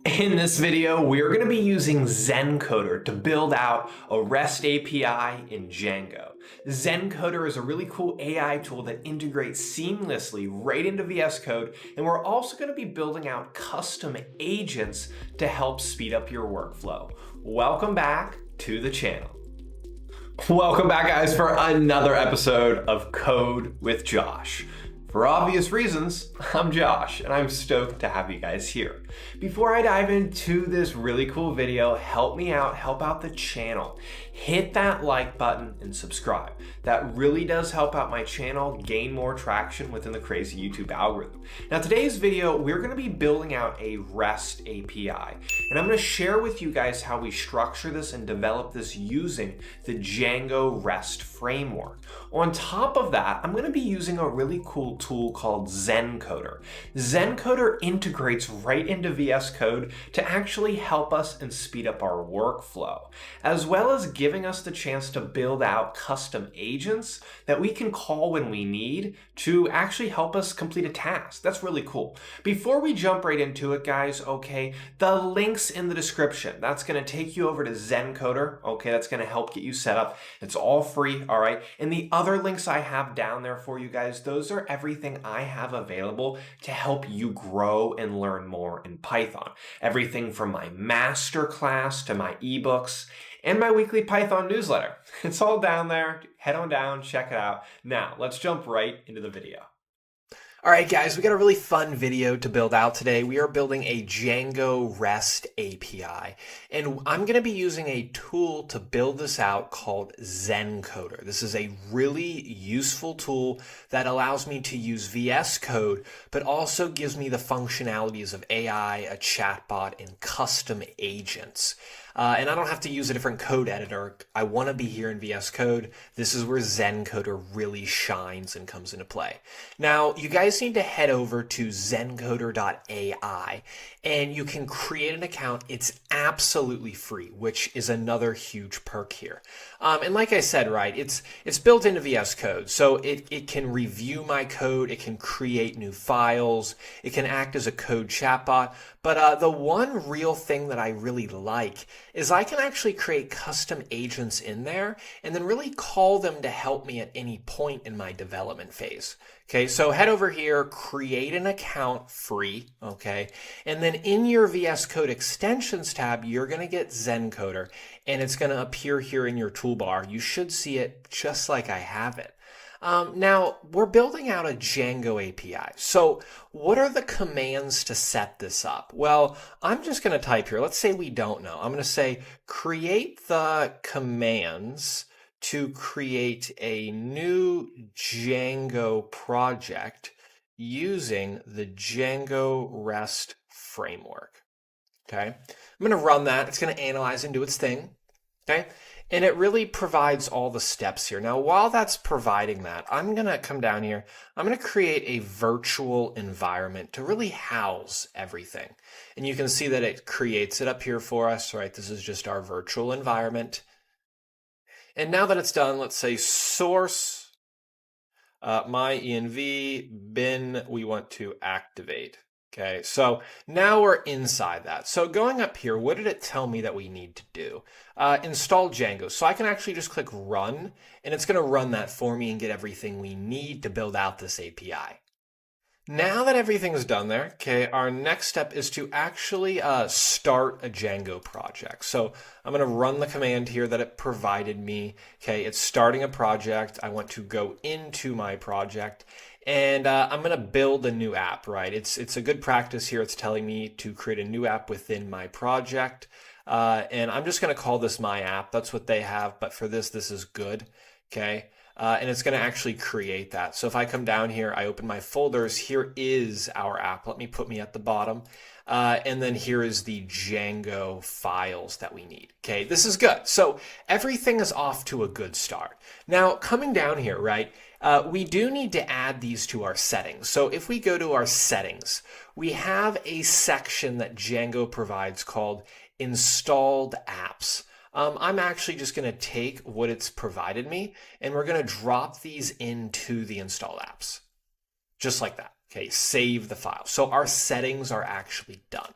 In this video, we're going to be using Zencoder to build out a REST API in Django. Zencoder is a really cool AI tool that integrates seamlessly right into VS Code, and we're also going to be building out custom agents to help speed up your workflow. Welcome back to the channel. Welcome back, guys, for another episode of Code with Josh. For obvious reasons, I'm Josh, and I'm stoked to have you guys here. Before I dive into this really cool video, help me out, help out the channel. Hit that like button and subscribe. That really does help out my channel gain more traction within the crazy YouTube algorithm. Now, today's video, we're going to be building out a REST API, and I'm going to share with you guys how we structure this and develop this using the Django Rest Framework. On top of that, I'm going to be using a really cool tool called Zencoder. Zencoder integrates right into VS Code to actually help us and speed up our workflow, as well as giving us the chance to build out custom agents that we can call when we need to actually help us complete a task. That's really cool. Before we jump right into it, guys, okay, the link's in the description. That's going to take you over to Zencoder, okay? That's going to help get you set up. It's all free, all right? And the other links I have down there for you guys, those are everything I have available to help you grow and learn more in Python. Everything from my masterclass to my ebooks and my weekly Python newsletter. It's all down there. Head on down, check it out. Now, let's jump right into the video. All right, guys, we got a really fun video to build out today. We are building a Django REST API, and I'm going to be using a tool to build this out called Zencoder. This is a really useful tool that allows me to use VS Code, but also gives me the functionalities of AI, a chatbot, and custom agents. And I don't have to use a different code editor. I want to be here in VS Code. This is where Zencoder really shines and comes into play. Now, you guys need to head over to zencoder.ai and you can create an account. It's absolutely free, which is another huge perk here. And like I said, right, it's built into VS Code. So it can review my code. It can create new files. It can act as a code chatbot. But the one real thing that I really like is I can actually create custom agents in there and then really call them to help me at any point in my development phase. Okay, so head over here, create an account free, okay? And then in your VS Code extensions tab, you're going to get Zencoder and it's going to appear here in your toolbar. You should see it just like I have it. Now, we're building out a Django API. So what are the commands to set this up? Well, I'm just going to type here. Let's say we don't know. I'm going to say create the commands to create a new Django project using the Django Rest Framework. Okay, I'm going to run that. It's going to analyze and do its thing. Okay, and it really provides all the steps here. Now, while that's providing that, I'm going to come down here. I'm going to create a virtual environment to really house everything. And you can see that it creates it up here for us, right? This is just our virtual environment. And now that it's done, let's say source my env bin we want to activate. Okay, so now we're inside that. So going up here, what did it tell me that we need to do? Install Django. So I can actually just click run, and it's going to run that for me and get everything we need to build out this API. Now that everything's done there, okay, our next step is to actually start a Django project. So I'm going to run the command here that it provided me. Okay, it's starting a project. I want to go into my project. And I'm going to build a new app, right? It's a good practice here. It's telling me to create a new app within my project. And I'm just going to call this my app. That's what they have. But for this is good. Okay. And it's going to actually create that. So if I come down here, I open my folders. Here is our app. Let me put me at the bottom. And then here is the Django files that we need. Okay, this is good. So everything is off to a good start. Now, coming down here, right, we do need to add these to our settings. So if we go to our settings, we have a section that Django provides called installed apps. I'm actually just going to take what it's provided me, and we're going to drop these into the installed apps, just like that. Okay, save the file. So our settings are actually done.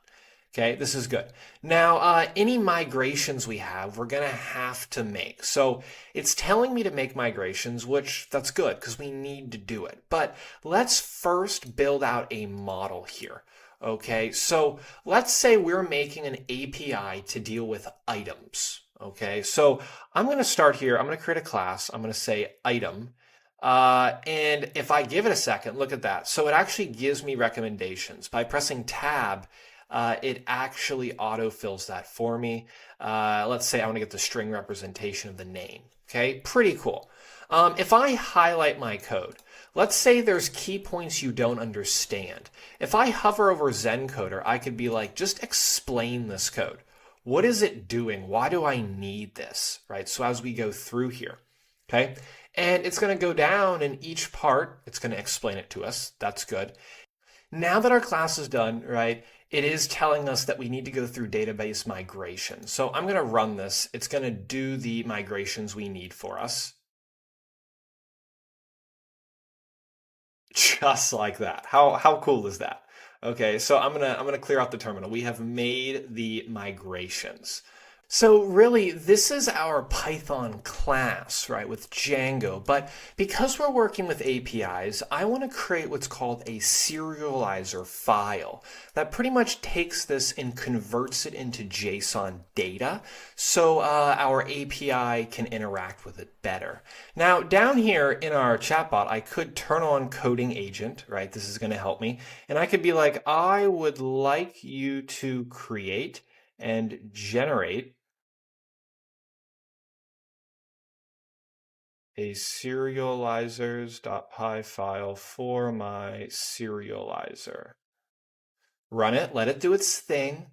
Okay, this is good. Now, any migrations we have, we're going to have to make. So it's telling me to make migrations, which that's good because we need to do it. But let's first build out a model here. Okay, so let's say we're making an API to deal with items. Okay, so I'm going to start here. I'm going to create a class. I'm going to say item. And if I give it a second, look at that. So it actually gives me recommendations. By pressing tab, it actually autofills that for me. Let's say I want to get the string representation of the name. Okay, pretty cool. If I highlight my code, let's say there's key points you don't understand. If I hover over Zencoder, I could be like, just explain this code. What is it doing? Why do I need this? Right? So as we go through here, okay, and it's going to go down in each part. It's going to explain it to us. That's good. Now that our class is done, right, it is telling us that we need to go through database migration. So I'm going to run this. It's going to do the migrations we need for us. Just like that. How cool is that? Okay, so I'm gonna clear out the terminal. We have made the migrations. So really, this is our Python class, right, with Django. But because we're working with APIs, I want to create what's called a serializer file that pretty much takes this and converts it into JSON data so our API can interact with it better. Now, down here in our chatbot, I could turn on coding agent, right? This is going to help me. And I could be like, I would like you to create and generate a serializers.py file for my serializer. Run it, let it do its thing.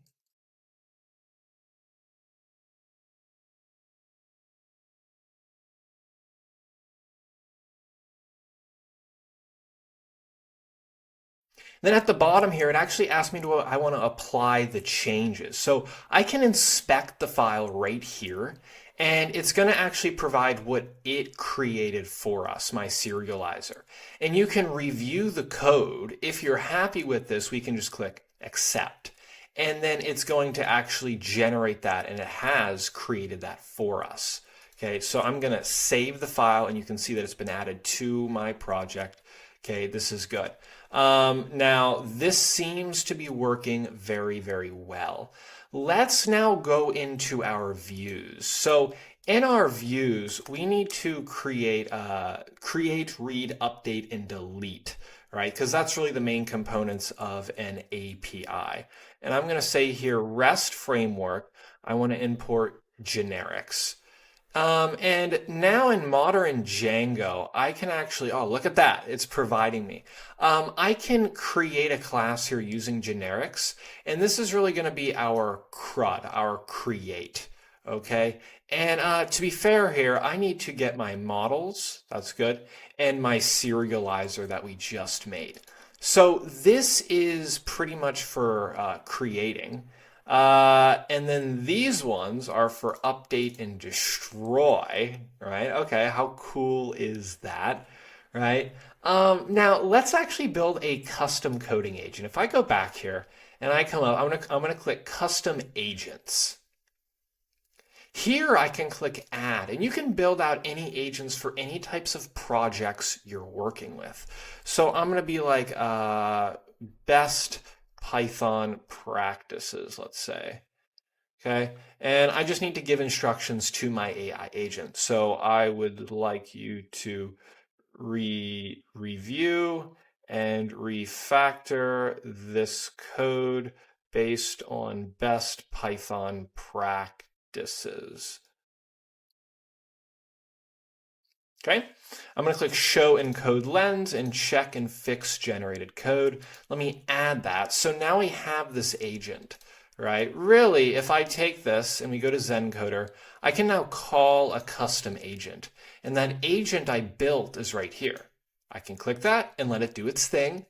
Then at the bottom here, it actually asks me I want to apply the changes. So I can inspect the file right here, and it's going to actually provide what it created for us, my serializer. And you can review the code. If you're happy with this, we can just click accept. And then it's going to actually generate that, and it has created that for us. Okay, so I'm going to save the file, and you can see that it's been added to my project. Okay, this is good. Now, this seems to be working very, very well. Let's now go into our views. So in our views, we need to create, read, update, and delete, right? Because that's really the main components of an API. And I'm going to say here, REST Framework, I want to import generics. And now in modern Django, I can actually, oh, look at that. It's providing me. I can create a class here using generics. And this is really going to be our CRUD, our create. Okay. And to be fair here, I need to get my models. That's good. And my serializer that we just made. So this is pretty much for creating. And then these ones are for update and destroy, right? Okay, how cool is that, right? Now let's actually build a custom coding agent. If I go back here and I come up, I'm gonna click custom agents. Here I can click add, and you can build out any agents for any types of projects you're working with. So I'm gonna be like best Python practices, let's say. Okay, and I just need to give instructions to my AI agent. So I would like you to review and refactor this code based on best Python practices. Okay, I'm going to click Show Encode Lens and check and fix generated code. Let me add that. So now we have this agent, right? Really, if I take this and we go to Zencoder, I can now call a custom agent. And that agent I built is right here. I can click that and let it do its thing.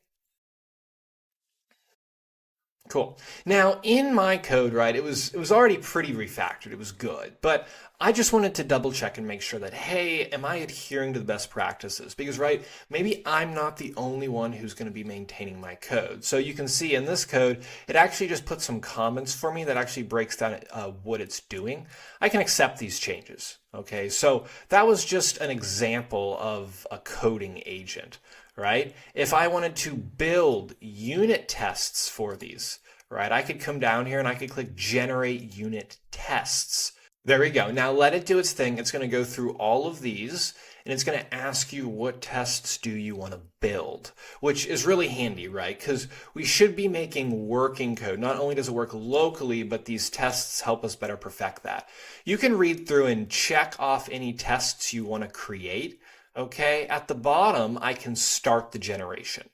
Cool. Now in my code, right, it was already pretty refactored. It was good, but I just wanted to double check and make sure that, hey, am I adhering to the best practices? Because, right, maybe I'm not the only one who's going to be maintaining my code. So you can see in this code, it actually just puts some comments for me that actually breaks down what it's doing. I can accept these changes. Okay, so that was just an example of a coding agent, right? If I wanted to build unit tests for these, right, I could come down here and I could click generate unit tests. There we go. Now let it do its thing. It's going to go through all of these and it's going to ask you what tests do you want to build, which is really handy, right? Because we should be making working code. Not only does it work locally, but these tests help us better perfect that. You can read through and check off any tests you want to create. Okay, at the bottom, I can start the generation.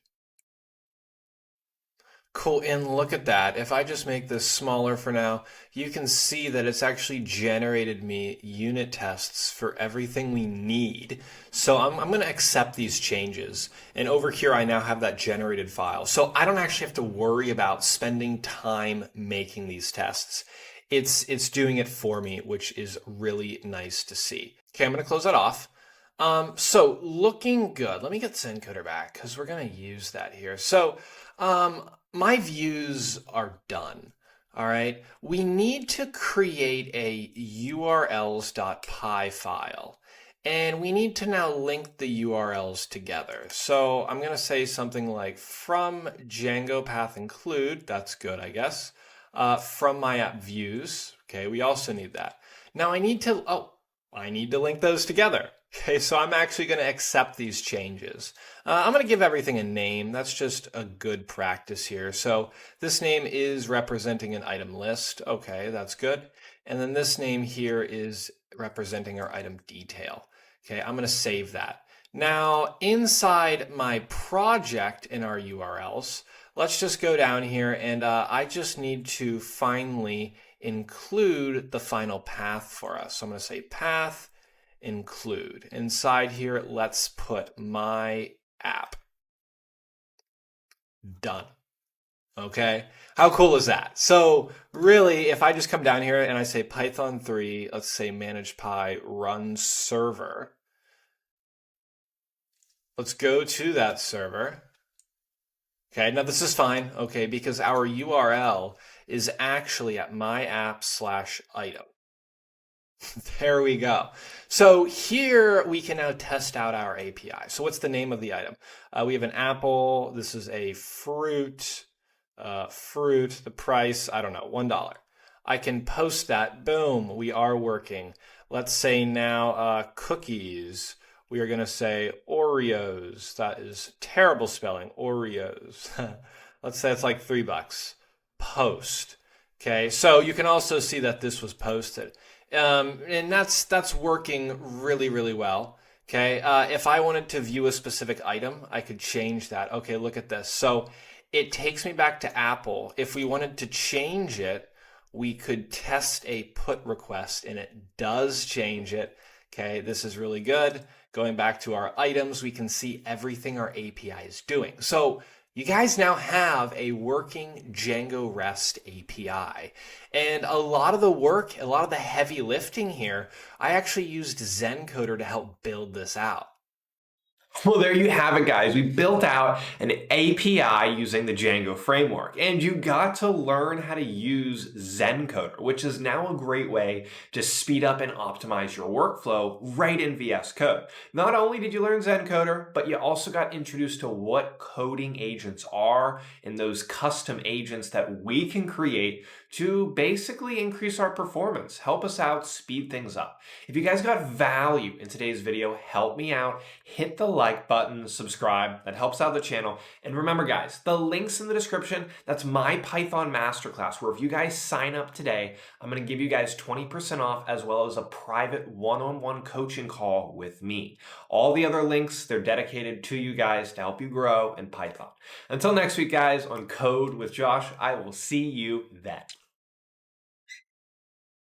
Cool, and look at that. If I just make this smaller for now, you can see that it's actually generated me unit tests for everything we need. So I'm going to accept these changes. And over here, I now have that generated file. So I don't actually have to worry about spending time making these tests. It's doing it for me, which is really nice to see. Okay, I'm going to close that off. So looking good. Let me get Zencoder back because we're going to use that here. So my views are done. All right. We need to create a urls.py file. And we need to now link the URLs together. So I'm going to say something like from Django path include. That's good, I guess. From my app views. Okay, we also need that. Now I need to link those together. Okay, so I'm actually going to accept these changes. I'm going to give everything a name. That's just a good practice here. So this name is representing an item list. Okay, that's good. And then this name here is representing our item detail. Okay, I'm going to save that. Now, inside my project in our URLs, let's just go down here and I just need to finally include the final path for us. So I'm going to say path include. Inside here, let's put my app. Done. Okay, how cool is that? So really, if I just come down here and I say Python 3, let's say manage py run server. Let's go to that server. Okay, now this is fine, okay, because our URL is actually at my app/item. There we go. So here we can now test out our API. So what's the name of the item? We have an apple. This is a fruit. The price, I don't know, $1. I can post that. Boom, we are working. Let's say now cookies. We are going to say Oreos. That is terrible spelling, Oreos. Let's say it's like $3. Post. Okay, so you can also see that this was posted. And that's working really, really well. Okay, if I wanted to view a specific item, I could change that. Okay, look at this. So it takes me back to Apple. If we wanted to change it, we could test a put request and it does change it. Okay, this is really good. Going back to our items, we can see everything our API is doing. So you guys now have a working Django REST API. And a lot of the work, a lot of the heavy lifting here, I actually used Zencoder to help build this out. Well, there you have it, guys. We built out an API using the Django framework, and you got to learn how to use Zencoder, which is now a great way to speed up and optimize your workflow right in VS Code. Not only did you learn Zencoder, but you also got introduced to what coding agents are and those custom agents that we can create to basically increase our performance, help us out, speed things up. If you guys got value in today's video, help me out, hit the like button, subscribe, that helps out the channel. And remember guys, the link's in the description. That's my Python masterclass, where if you guys sign up today, I'm gonna give you guys 20% off as well as a private one-on-one coaching call with me. All the other links, they're dedicated to you guys to help you grow in Python. Until next week guys, on Code with Josh, I will see you then.